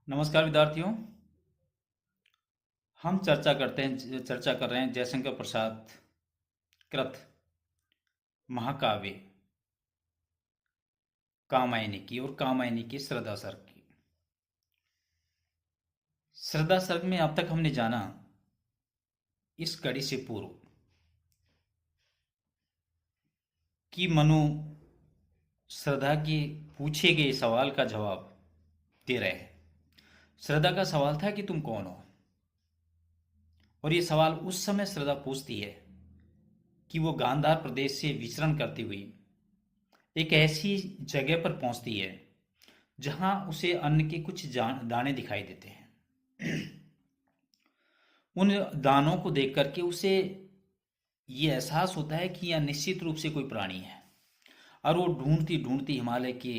नमस्कार विद्यार्थियों। हम चर्चा कर रहे हैं जयशंकर प्रसाद कृत महाकाव्य कामायनी की और कामायनी की श्रद्धा सर्ग की। श्रद्धा सर्ग में अब तक हमने जाना इस कड़ी से पूर्व कि मनु श्रद्धा के पूछे गए सवाल का जवाब दे रहे हैं। श्रद्धा का सवाल था कि तुम कौन हो, और ये सवाल उस समय श्रद्धा पूछती है कि वो गांधार प्रदेश से विचरण करती हुई एक ऐसी जगह पर पहुंचती है जहां उसे अन्न के कुछ दाने दिखाई देते हैं। उन दानों को देख करके उसे ये एहसास होता है कि यह निश्चित रूप से कोई प्राणी है, और वो ढूंढती ढूंढती हिमालय के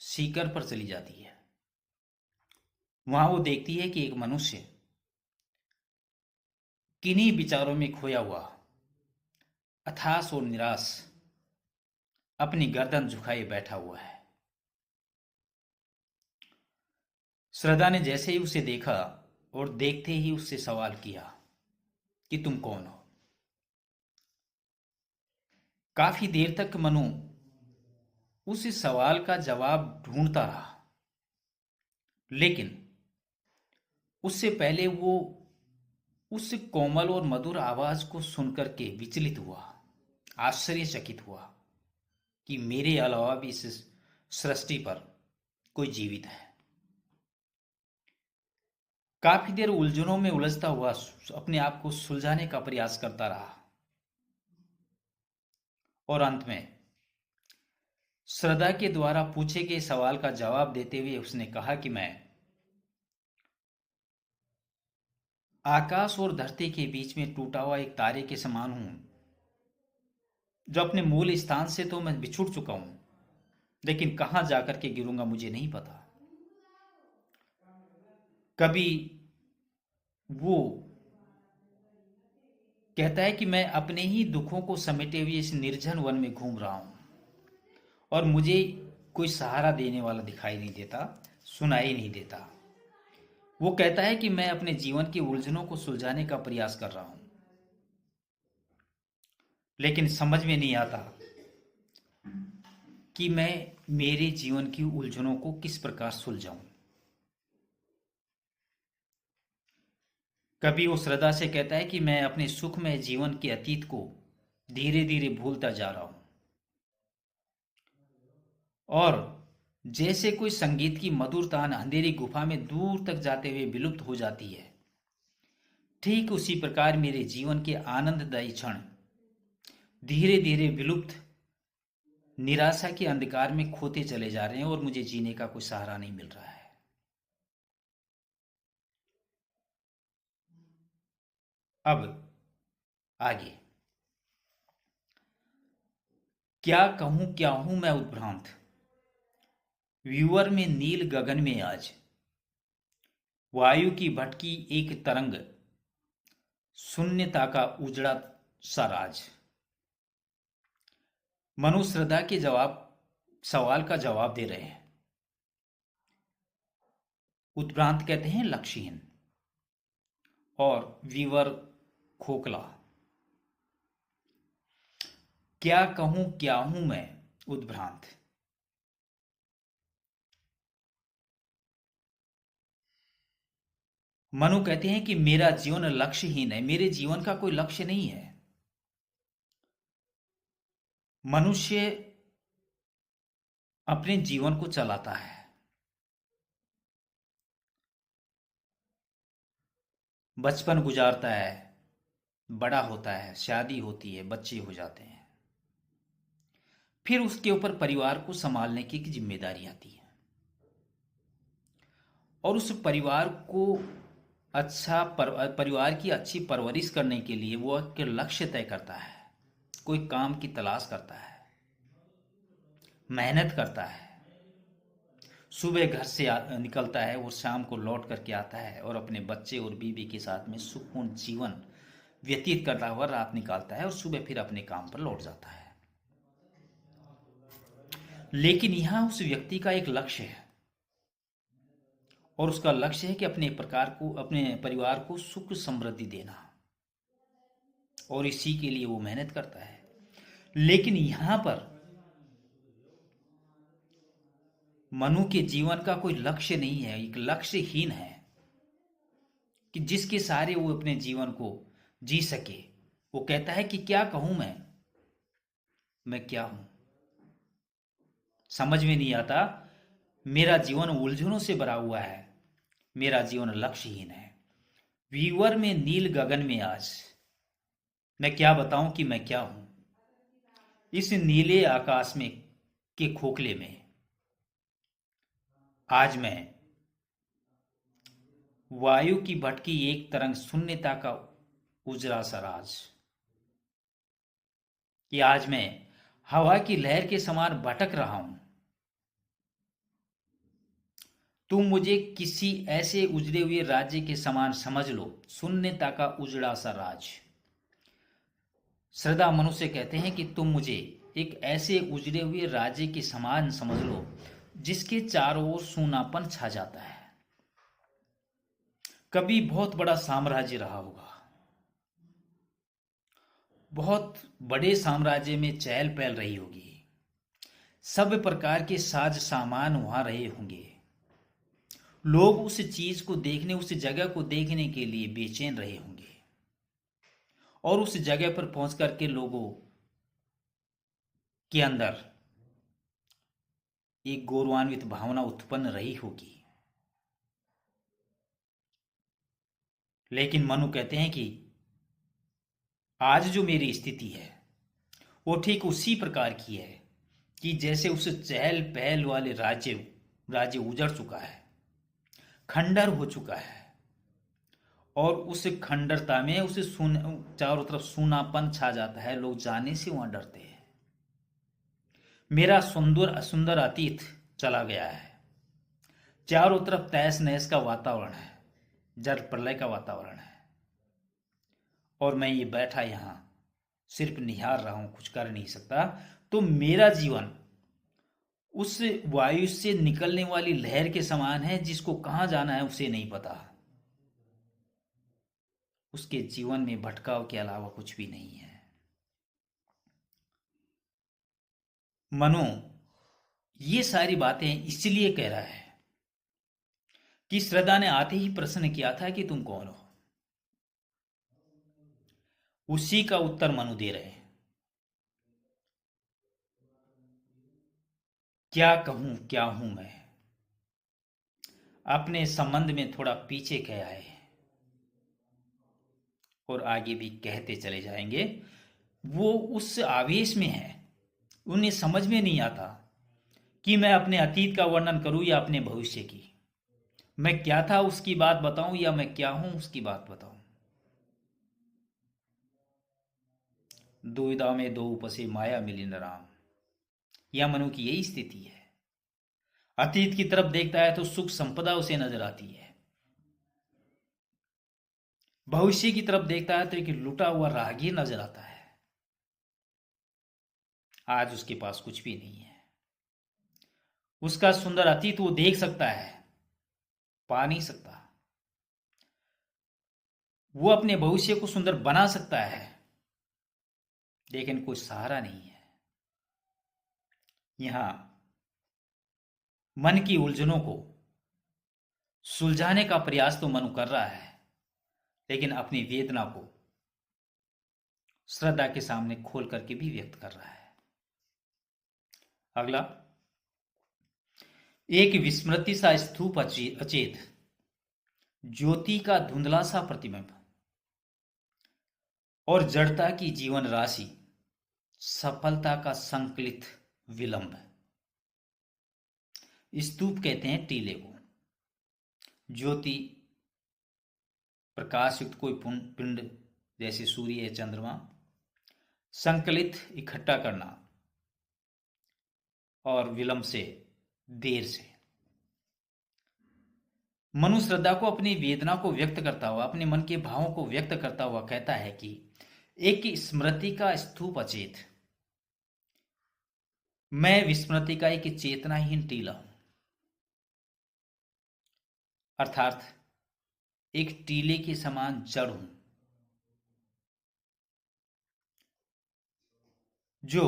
सीकर पर चली जाती है। वहां वो देखती है कि एक मनुष्य किन्हीं विचारों में खोया हुआ, अथास और निराश अपनी गर्दन झुकाए बैठा हुआ है। श्रद्धा ने जैसे ही उसे देखा और देखते ही उससे सवाल किया कि तुम कौन हो। काफी देर तक मनु उस सवाल का जवाब ढूंढता रहा, लेकिन उससे पहले वो उस कोमल और मधुर आवाज को सुनकर के विचलित हुआ, आश्चर्यचकित हुआ कि मेरे अलावा भी इस सृष्टि पर कोई जीवित है। काफी देर उलझनों में उलझता हुआ अपने आप को सुलझाने का प्रयास करता रहा, और अंत में श्रद्धा के द्वारा पूछे गए सवाल का जवाब देते हुए उसने कहा कि मैं आकाश और धरती के बीच में टूटा हुआ एक तारे के समान हूं, जो अपने मूल स्थान से तो मैं बिछुड़ चुका हूं, लेकिन कहां जाकर के गिरूंगा मुझे नहीं पता। कभी वो कहता है कि मैं अपने ही दुखों को समेटे हुए इस निर्जन वन में घूम रहा हूं, और मुझे कोई सहारा देने वाला दिखाई नहीं देता, सुनाई नहीं देता। वो कहता है कि मैं अपने जीवन की उलझनों को सुलझाने का प्रयास कर रहा हूं, लेकिन समझ में नहीं आता कि मैं मेरे जीवन की उलझनों को किस प्रकार सुलझाऊं। कभी वो श्रद्धा से कहता है कि मैं अपने सुखमय जीवन के अतीत को धीरे धीरे भूलता जा रहा हूं, और जैसे कोई संगीत की मधुर तान अंधेरी गुफा में दूर तक जाते हुए विलुप्त हो जाती है, ठीक उसी प्रकार मेरे जीवन के आनंददायी क्षण धीरे धीरे विलुप्त निराशा के अंधकार में खोते चले जा रहे हैं, और मुझे जीने का कोई सहारा नहीं मिल रहा है। अब आगे क्या हूं मैं उद्भ्रांत, व्यूअर में नील गगन में आज वायु की भटकी एक तरंग, शून्यता का उजड़ा सा राज। मनु श्रद्धा के सवाल का जवाब दे रहे हैं। उत्भ्रांत कहते हैं लक्ष्यहीन, और वीवर खोखला। क्या हूं मैं उद्भ्रांत। मनु कहते हैं कि मेरा जीवन लक्ष्यहीन है, मेरे जीवन का कोई लक्ष्य नहीं है। मनुष्य अपने जीवन को चलाता है, बचपन गुजारता है, बड़ा होता है, शादी होती है, बच्चे हो जाते हैं, फिर उसके ऊपर परिवार को संभालने की जिम्मेदारी आती है, और उस परिवार को परिवार की अच्छी परवरिश करने के लिए वो एक लक्ष्य तय करता है, कोई काम की तलाश करता है, मेहनत करता है, सुबह घर से निकलता है और शाम को लौट करके आता है, और अपने बच्चे और बीवी के साथ में सुकून जीवन व्यतीत करता हुआ रात निकालता है, और सुबह फिर अपने काम पर लौट जाता है। लेकिन यहां उस व्यक्ति का एक लक्ष्य है, और उसका लक्ष्य है कि अपने परिवार को सुख समृद्धि देना, और इसी के लिए वो मेहनत करता है। लेकिन यहां पर मनु के जीवन का कोई लक्ष्य नहीं है, एक लक्ष्यहीन है कि जिसके सहारे वो अपने जीवन को जी सके। वो कहता है कि क्या कहूं मैं क्या हूं, समझ में नहीं आता। मेरा जीवन उलझनों से भरा हुआ है, मेरा जीवन लक्ष्यहीन है। वीवर में नील गगन में आज मैं क्या बताऊं कि मैं क्या हूं। इस नीले आकाश में के खोखले में आज मैं वायु की भटकी एक तरंग शून्यता का उजरा सा राज, कि आज मैं हवा की लहर के समान भटक रहा हूं। तुम मुझे किसी ऐसे उजड़े हुए राज्य के समान समझ लो, शून्यता का उजड़ा सा राज। श्रद्धा मनुष्य कहते हैं कि तुम मुझे एक ऐसे उजड़े हुए राज्य के समान समझ लो जिसके चारों ओर सूनापन छा जाता है। कभी बहुत बड़ा साम्राज्य रहा होगा, बहुत बड़े साम्राज्य में चहल पहल रही होगी, सब प्रकार के साज सामान वहां रहे होंगे, लोग उस चीज को देखने, उस जगह को देखने के लिए बेचैन रहे होंगे, और उस जगह पर पहुंच करके लोगों के अंदर एक गौरवान्वित भावना उत्पन्न रही होगी। लेकिन मनु कहते हैं कि आज जो मेरी स्थिति है वो ठीक उसी प्रकार की है कि जैसे उस चहल पहल वाले राज्य उजड़ चुका है, खंडर हो चुका है, और उस खंडरता में उसे चारों तरफ सूनापन छा जाता है, लोग जाने से वहां डरते हैं। मेरा सुंदर सुंदर अतीत चला गया है, चारों तरफ तहस नहस का वातावरण है, जल प्रलय का वातावरण है, और मैं ये बैठा यहां सिर्फ निहार रहा हूं, कुछ कर नहीं सकता। तो मेरा जीवन उस वायु से निकलने वाली लहर के समान है, जिसको कहां जाना है उसे नहीं पता। उसके जीवन में भटकाव के अलावा कुछ भी नहीं है। मनु ये सारी बातें इसलिए कह रहा है कि श्रद्धा ने आते ही प्रश्न किया था कि तुम कौन हो। उसी का उत्तर मनु दे रहे हैं। क्या कहूं क्या हूं मैं, अपने संबंध में थोड़ा पीछे कह आए और आगे भी कहते चले जाएंगे। वो उस आवेश में है, उन्हें समझ में नहीं आता कि मैं अपने अतीत का वर्णन करूं या अपने भविष्य की, मैं क्या था उसकी बात बताऊं या मैं क्या हूं उसकी बात बताऊं। दुविधा में दो उपसे माया मिली न राम, यह मनु की यही स्थिति है। अतीत की तरफ देखता है तो सुख संपदा उसे नजर आती है, भविष्य की तरफ देखता है तो एक लुटा हुआ राहगीर नजर आता है। आज उसके पास कुछ भी नहीं है। उसका सुंदर अतीत वो देख सकता है, पा नहीं सकता। वो अपने भविष्य को सुंदर बना सकता है, लेकिन कोई सहारा नहीं है। यहां मन की उलझनों को सुलझाने का प्रयास तो मनु कर रहा है, लेकिन अपनी वेदना को श्रद्धा के सामने खोल करके भी व्यक्त कर रहा है। अगला, एक विस्मृति सा स्तूप अचेत, ज्योति का धुंधला सा प्रतिबिंब, और जड़ता की जीवन राशि, सफलता का संकलित विलंब। स्तूप कहते हैं टीले को, ज्योति प्रकाश युक्त कोई पिंड जैसे सूर्य या चंद्रमा, संकलित इकट्ठा करना, और विलंब से देर से। मनु श्रद्धा को अपनी वेदना को व्यक्त करता हुआ, अपने मन के भावों को व्यक्त करता हुआ कहता है कि एक स्मृति का स्तूप अचेत, मैं विस्मृति का एक चेतनाहीन टीला हूं। अर्थात एक टीले के समान जड़ हूं, जो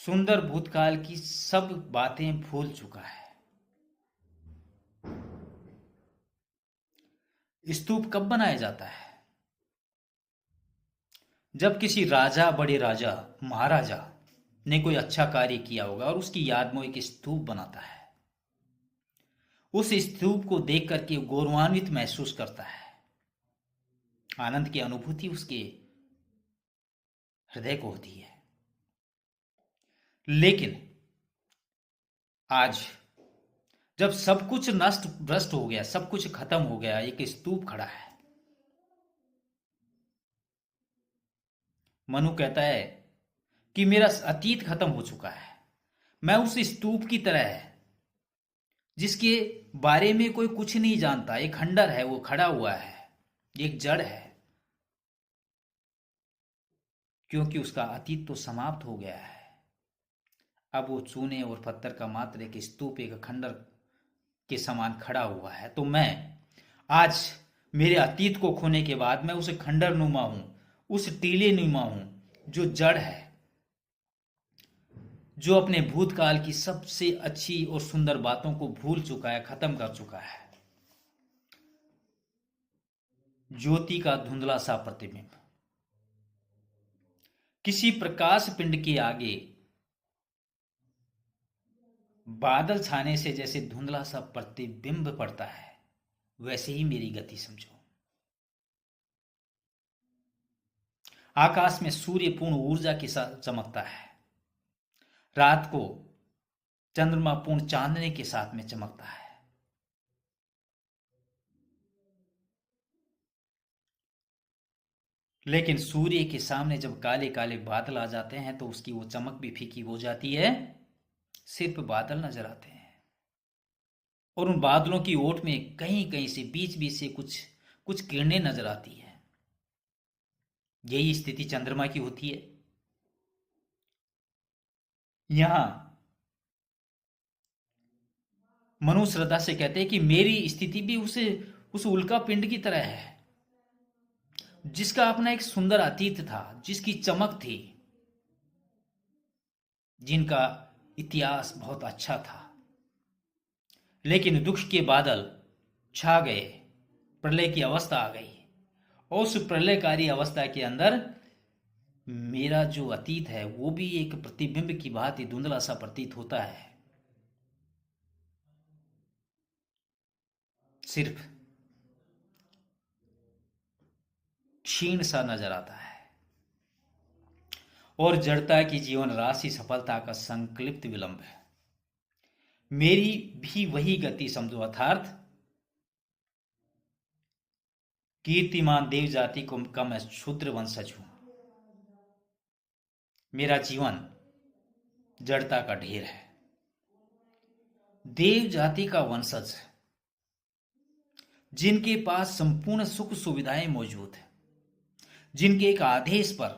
सुंदर भूतकाल की सब बातें भूल चुका है। स्तूप कब बनाया जाता है? जब किसी राजा, बड़े राजा, महाराजा ने कोई अच्छा कार्य किया होगा और उसकी याद में वो एक स्तूप बनाता है। उस स्तूप को देख करके गौरवान्वित महसूस करता है, आनंद की अनुभूति उसके हृदय को होती है। लेकिन आज जब सब कुछ नष्ट भ्रष्ट हो गया, सब कुछ खत्म हो गया, एक स्तूप खड़ा है, मनु कहता है कि मेरा अतीत खत्म हो चुका है। मैं उस स्तूप की तरह है जिसके बारे में कोई कुछ नहीं जानता। एक खंडर है, वो खड़ा हुआ है, एक जड़ है, क्योंकि उसका अतीत तो समाप्त हो गया है। अब वो चूने और पत्थर का मात्र एक स्तूप, एक खंडर के समान खड़ा हुआ है। तो मैं आज मेरे अतीत को खोने के बाद मैं उस खंडर नुमा हूं, उस टीले नुमा हूं जो जड़ है, जो अपने भूतकाल की सबसे अच्छी और सुंदर बातों को भूल चुका है, खत्म कर चुका है। ज्योति का धुंधला सा प्रतिबिंब किसी प्रकाश पिंड के आगे बादल छाने से जैसे धुंधला सा प्रतिबिंब पड़ता है, वैसे ही मेरी गति समझो। आकाश में सूर्य पूर्ण ऊर्जा के साथ चमकता है, रात को चंद्रमा पूर्ण चांदने के साथ में चमकता है। लेकिन सूर्य के सामने जब काले काले बादल आ जाते हैं तो उसकी वो चमक भी फीकी हो जाती है, सिर्फ बादल नजर आते हैं। और उन बादलों की ओट में कहीं कहीं से, बीच बीच से कुछ कुछ किरणें नजर आती है। यही स्थिति चंद्रमा की होती है। यहां मनु श्रद्धा से कहते हैं कि मेरी स्थिति भी उस उल्का पिंड की तरह है, जिसका अपना एक सुंदर अतीत था, जिसकी चमक थी, जिनका इतिहास बहुत अच्छा था। लेकिन दुख के बादल छा गए, प्रलय की अवस्था आ गई, और उस प्रलयकारी अवस्था के अंदर मेरा जो अतीत है वो भी एक प्रतिबिंब की भांति धुंधला सा प्रतीत होता है। सिर्फ क्षीण सा नजर आता है, और जड़ता की जीवन राशि सफलता का संकलिप्त विलंब है। मेरी भी वही गति समझो, अर्थात कीर्तिमान देव जाति को का मैं शूद्र वंशज हूं। मेरा जीवन जड़ता का ढेर है। देव जाति का वंशज जिनके पास संपूर्ण सुख सुविधाएं मौजूद है, जिनके एक आदेश पर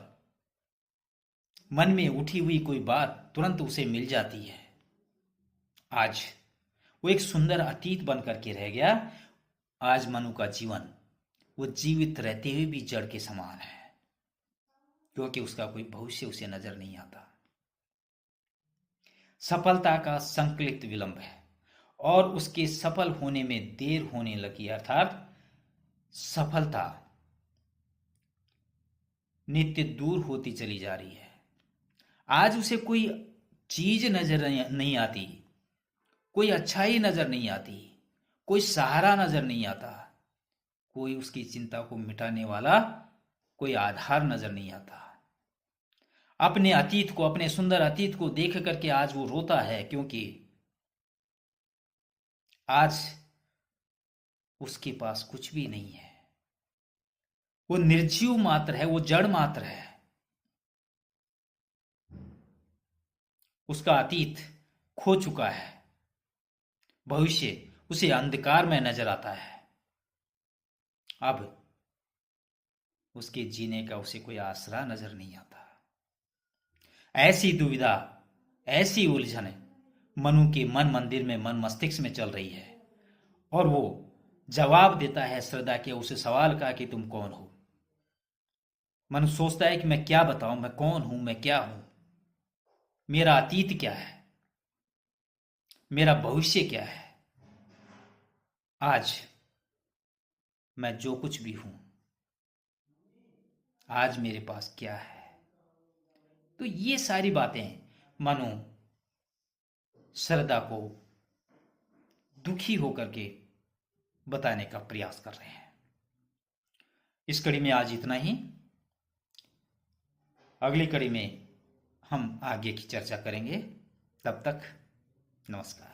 मन में उठी हुई कोई बात तुरंत उसे मिल जाती है, आज वो एक सुंदर अतीत बन करके रह गया। आज मनु का जीवन वो जीवित रहते हुए भी जड़ के समान है, क्योंकि उसका कोई भविष्य उसे नजर नहीं आता। सफलता का संकलित विलंब है, और उसके सफल होने में देर होने लगी, अर्थात सफलता नित्य दूर होती चली जा रही है। आज उसे कोई चीज नजर नहीं आती, कोई अच्छाई नजर नहीं आती, कोई सहारा नजर नहीं आता, कोई उसकी चिंता को मिटाने वाला कोई आधार नजर नहीं आता। अपने अतीत को, अपने सुंदर अतीत को देख करके आज वो रोता है, क्योंकि आज उसके पास कुछ भी नहीं है। वो निर्जीव मात्र है, वो जड़ मात्र है। उसका अतीत खो चुका है, भविष्य उसे अंधकार में नजर आता है। अब उसके जीने का उसे कोई आसरा नजर नहीं आता। ऐसी दुविधा, ऐसी उलझन मनु के मन मंदिर में, मन मस्तिष्क में चल रही है, और वो जवाब देता है श्रद्धा के उस सवाल का कि तुम कौन हो। मनु सोचता है कि मैं क्या बताऊं, मैं कौन हूं, मैं क्या हूं, मेरा अतीत क्या है, मेरा भविष्य क्या है, आज मैं जो कुछ भी हूं, आज मेरे पास क्या है। तो ये सारी बातें मनु श्रद्धा को दुखी होकर के बताने का प्रयास कर रहे हैं। इस कड़ी में आज इतना ही। अगली कड़ी में हम आगे की चर्चा करेंगे। तब तक नमस्कार।